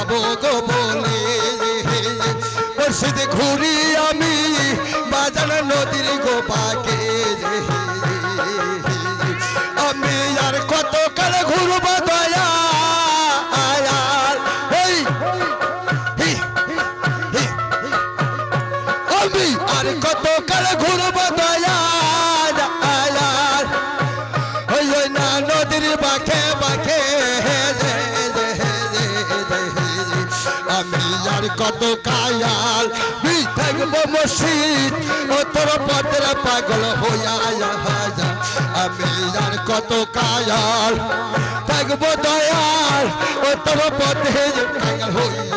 যাবো গো বলে মুর্শিদ ঘুরি আমি বাজার নদীর গো পাকে আমি আর কত কাল ঘুরবো দয়া আমি আর কত কাল ঘুরবো দয়া ওই না নদীর বাঁকে বাঁকে আমি আর কত কায়াল থাকবো মুর্শিদ ও তোর পথের পাগল হইয়া আমি আর কত কায়াল থাকবো দয়াল ও তোর পথের পাগল হইয়া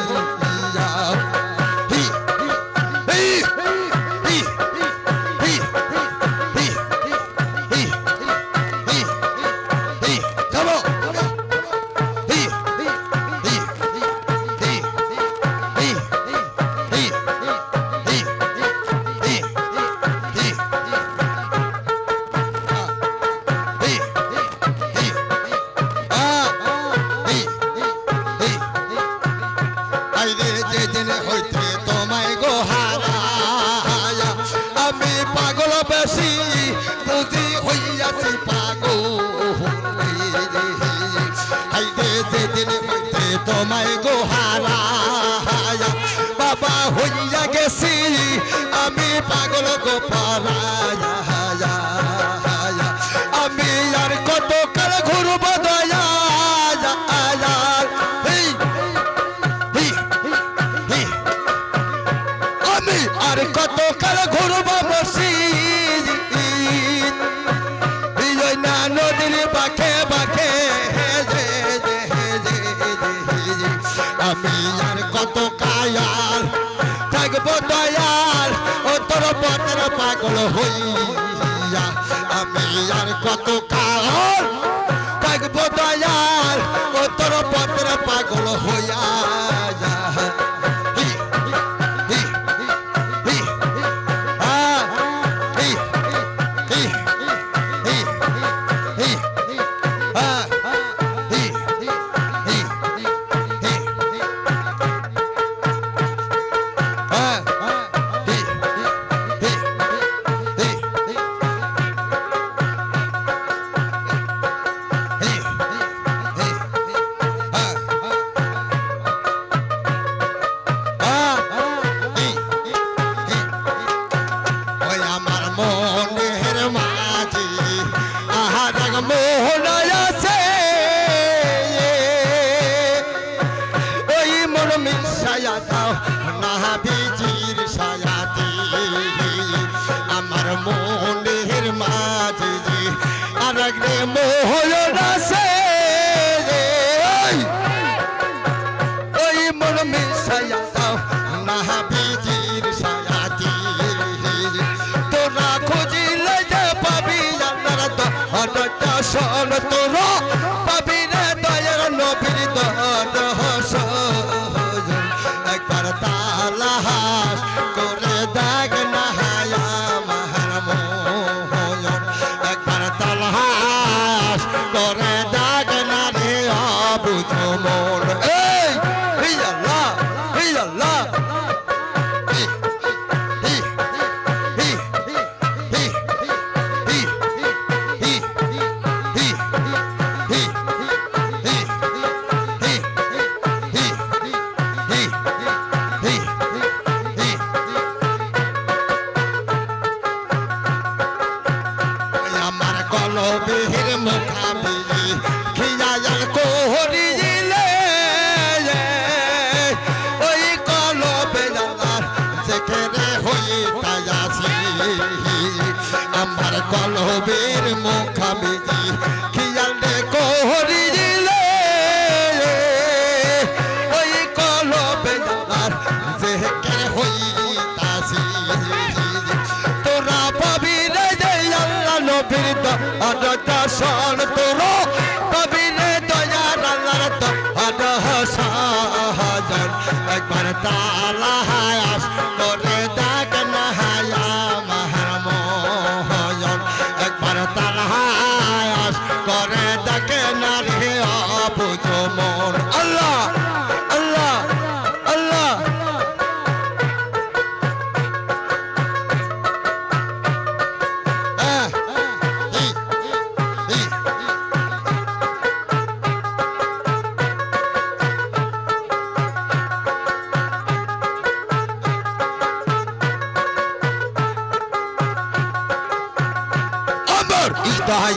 তোমায় গো হারায়া বাবা হইয়া গেছি আমি পাগল গো পারায়া আমি আর কত কাল ঘুরবো দয়া আমি আর কত কাল ঘুরবো মুর্শিদ না নদীর বাঁকে বাঁকে আমি আর কত কায়াল থাকবো দয়াল ও তোর পথের পাগল হইয়া আমি আর কত কায়াল থাকবো দয়াল ও তোর পথের পাগল হইয়া শোন তোরা পাবি রে দয়ার নবীর দরস একবার তালাশ করে দেখ না হায়া মাহার মোহন একবার তালাশ করে দেখ না রে অবুঝ মন এই আল্লাহ এই আল্লাহ কলবের মুখাবিজি খিয়াল রে কোহরি দিলে ওই কলবে জানার জেকের হইতাছি তোরা পাবি রে যে আল্লাহ নবীর দর্শন তোরা পাবি রে দয়ার আল্লাহর দর্শন একবার তালা হায়াস করে দেখ না হায়া তালাশ করে দেখে না রে অবুঝ মন আল্লাহ আল্লাহ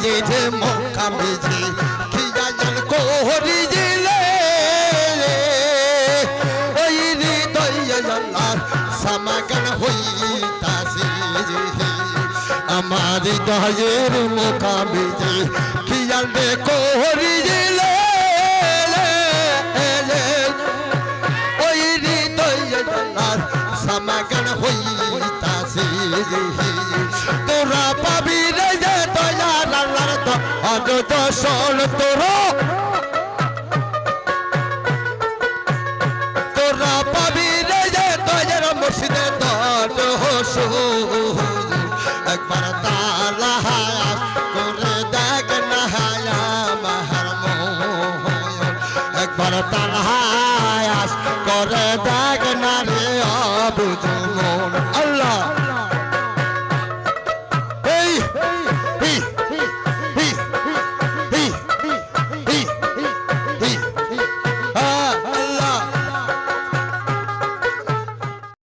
দয়ারে মোকাবিজি খিয়াল কোহরি দিলে ওই হৃদয়ে আল্লাহর সমাগম হইতাছে আমার দয়ার মোকাবিজি খিয়াল কোহরি দিলে ওই হৃদয়ে আল্লাহর সমাগম হইতাছে তোরা পাবি রে যে দয়ার আল্লাহর তো অযত শোন তোরা পাবি রে যে দয়ার মুর্শিদে দর হোসুন একবার তালা হায়াত করে দেখ না হায়া মাহার মোহন একবার তালা হায়াত করে দেখ